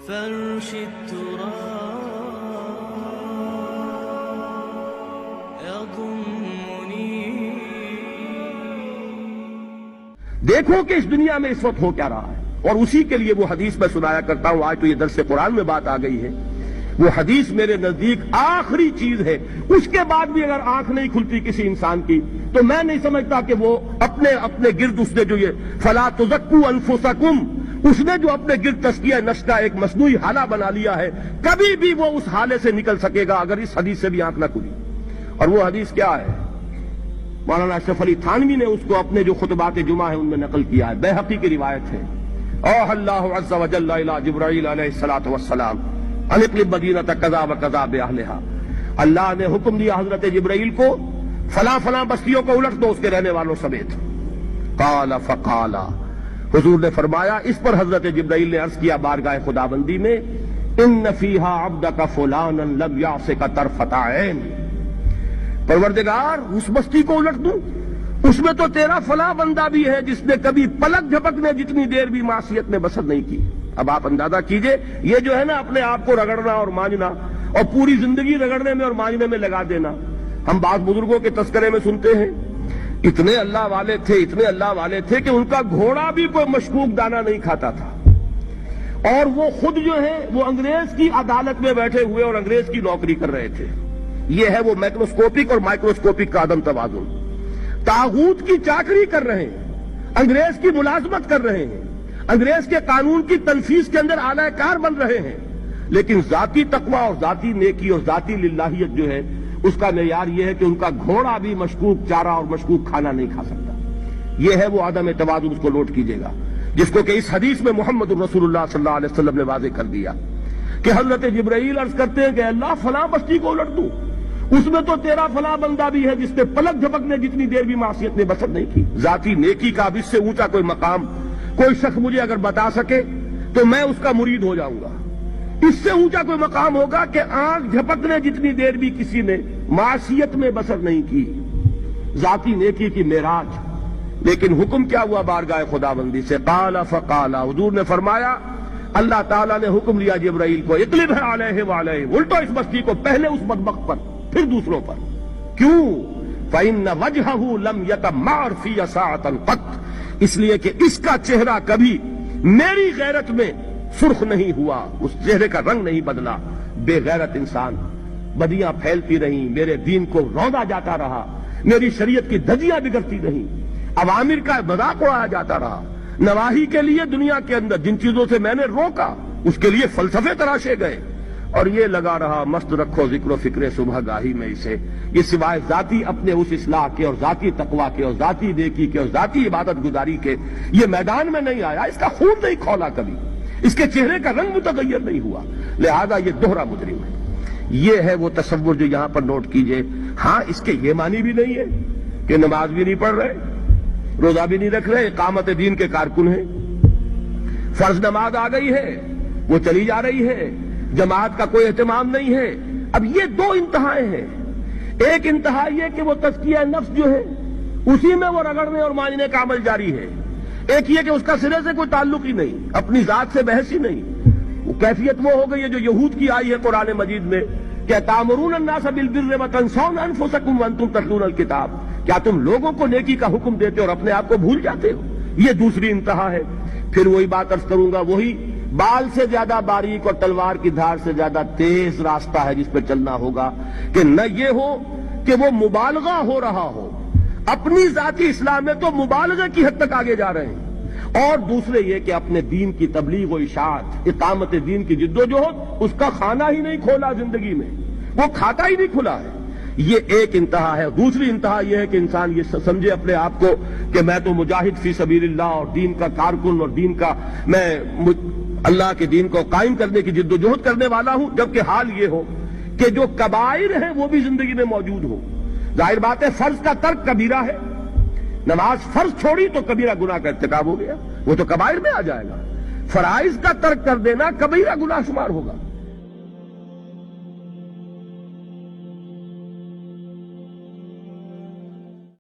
فرش التراب يضمني. دیکھو کہ اس دنیا میں اس وقت ہو کیا رہا ہے، اور اسی کے لیے وہ حدیث میں سنایا کرتا ہوں. آج تو یہ درس قرآن میں بات آ گئی ہے. وہ حدیث میرے نزدیک آخری چیز ہے. اس کے بعد بھی اگر آنکھ نہیں کھلتی کسی انسان کی تو میں نہیں سمجھتا کہ وہ اپنے گرد اس نے جو یہ فلا تزکوا انفسکم، اس نے جو اپنے گرد تزکیہ نفس کا ایک مصنوعی حالہ بنا لیا ہے، کبھی بھی وہ اس حالے سے نکل سکے گا اگر اس حدیث سے بھی آنکھ نہ کھلی. اور وہ حدیث کیا ہے؟ مولانا اشرف علی تھانوی نے اس کو اپنے جو خطبات جمعہ ہیں ان میں نقل کیا ہے. بیہقی کی روایت ہے. اوحى اللہ عز وجل الى جبرائیل علیہ الصلوۃ والسلام ان اقلب مدینۃ کذا وکذا باہلھا. اللہ نے حکم دیا حضرت جبرائیل کو فلاں فلاں بستیوں کو الٹ دو اس کے رہنے والوں سمیت. قال فقال، حضور نے فرمایا، اس پر حضرت جبرائیل نے عرض کیا بارگاہ خداوندی میں، ان فیہا عبدک فلانا لم یعصک طرفۃ عین. پروردگار اس بستی کو الٹ دوں، اس میں تو تیرا فلاں بندہ بھی ہے جس نے کبھی پلک جھپکنے جتنی دیر بھی معصیت میں بسر نہیں کی. اب آپ اندازہ کیجئے، یہ جو ہے نا اپنے آپ کو رگڑنا اور مانجنا اور پوری زندگی رگڑنے میں اور مانجنے میں لگا دینا. ہم بعض بزرگوں کے تذکرے میں سنتے ہیں اتنے اللہ والے تھے کہ ان کا گھوڑا بھی کوئی مشکوک دانہ نہیں کھاتا تھا، اور وہ خود جو ہے وہ انگریز کی عدالت میں بیٹھے ہوئے اور انگریز کی نوکری کر رہے تھے. یہ ہے وہ میکروسکوپک اور مائکروسکوپک کا عدم توازن. طاغوت کی چاکری کر رہے ہیں، انگریز کی ملازمت کر رہے ہیں، انگریز کے قانون کی تنفیذ کے اندر اعلی کار بن رہے ہیں، لیکن ذاتی تقوی اور ذاتی نیکی اور ذاتی للہیت جو ہے اس کا معیار یہ ہے کہ ان کا گھوڑا بھی مشکوک چارہ اور مشکوک کھانا نہیں کھا سکتا. یہ ہے وہ عدم توازن، اس کو نوٹ کیجئے گا، جس کو کہ اس حدیث میں محمد الرسول اللہ صلی اللہ علیہ وسلم نے واضح کر دیا کہ حضرت جبرائیل عرض کرتے ہیں کہ اللہ فلاں بستی کو الٹ دوں، اس میں تو تیرا فلاں بندہ بھی ہے جس نے پلک جھپکنے جتنی دیر بھی معصیت میں بسر نہیں کی. ذاتی نیکی کا اب اس سے اونچا کوئی مقام کوئی شخص مجھے اگر بتا سکے تو میں اس کا مرید ہو جاؤں گا. اس سے اونچا کوئی مقام ہوگا کہ آنکھ جھپکنے جتنی دیر بھی کسی نے معصیت میں بسر نہیں کی. ذاتی نیکی کی معراج. لیکن حکم کیا ہوا بارگاہ خداوندی سے؟ قال فقال، حضور نے فرمایا، اللہ تعالیٰ نے حکم لیا جبرائیل کو، اقلب علیہ وعلیہ، الٹو اس بستی کو، پہلے اس بدبخت پر پھر دوسروں پر. کیوں؟ فإن وجہہ لم یتمعر فی ساعۃ قط، اس لیے کہ اس کا چہرہ کبھی میری غیرت میں سرخ نہیں ہوا، اس چہرے کا رنگ نہیں بدلا. بے غیرت انسان، بدیاں پھیلتی رہیں، میرے دین کو روندا جاتا رہا، میری شریعت کی دھجیاں بگڑتی رہیں، عوامر کا مذاق اڑایا جاتا رہا. نواہی کے لیے دنیا کے اندر جن چیزوں سے میں نے روکا اس کے لیے فلسفے تراشے گئے، اور یہ لگا رہا مست رکھو ذکر و فکر صبح گاہی میں اسے. یہ سوائے ذاتی اپنے اس اصلاح کے اور ذاتی تقوی کے اور ذاتی نیکی کے اور ذاتی عبادت گزاری کے یہ میدان میں نہیں آیا، اس کا خون نہیں کھولا کبھی، اس کے چہرے کا رنگ متغیر نہیں ہوا، لہذا یہ دوہرا مجرم ہے. یہ ہے وہ تصور جو یہاں پر نوٹ کیجئے. ہاں اس کے یہ معنی بھی نہیں ہے کہ نماز بھی نہیں پڑھ رہے، روزہ بھی نہیں رکھ رہے، اقامت دین کے کارکن ہیں، فرض نماز آ گئی ہے وہ چلی جا رہی ہے، جماعت کا کوئی اہتمام نہیں ہے. اب یہ دو انتہائیں ہیں. ایک انتہا یہ کہ وہ تزکیہ نفس جو ہے اسی میں وہ رگڑنے اور مانجنے کا عمل جاری ہے. ایک یہ کہ اس کا سرے سے کوئی تعلق ہی نہیں، اپنی ذات سے بحث ہی نہیں. وہ کیفیت وہ ہو گئی ہے جو یہود کی آئی ہے قرآن مجید میں کہ تامرون الناس بالبر وتنسون انفسکم وانتم تتلون الکتاب، کیا تم لوگوں کو نیکی کا حکم دیتے اور اپنے آپ کو بھول جاتے ہو؟ یہ دوسری انتہا ہے. پھر وہی بات عرض کروں گا، وہی بال سے زیادہ باریک اور تلوار کی دھار سے زیادہ تیز راستہ ہے جس پہ چلنا ہوگا کہ نہ یہ ہو کہ وہ مبالغہ ہو رہا ہو، اپنی ذاتی اصلاح میں تو مبالغہ کی حد تک آگے جا رہے ہیں، اور دوسرے یہ کہ اپنے دین کی تبلیغ و اشاعت، اقامت دین کی جد و جہد، اس کا کھانا ہی نہیں کھولا زندگی میں، وہ کھاتا ہی نہیں کھلا ہے. یہ ایک انتہا ہے. دوسری انتہا یہ ہے کہ انسان یہ سمجھے اپنے آپ کو کہ میں تو مجاہد فی سبیل اللہ اور دین کا کارکن اور دین کا میں اللہ کے دین کو قائم کرنے کی جد و جہد کرنے والا ہوں، جبکہ حال یہ ہو کہ جو کبائر ہیں وہ بھی زندگی میں موجود ہو. ظاہر بات ہے فرض کا ترک کبیرہ ہے، نماز فرض چھوڑی تو کبیرہ گناہ کا ارتکاب ہو گیا، وہ تو کبائر میں آ جائے گا. فرائض کا ترک کر دینا کبیرہ گناہ شمار ہوگا.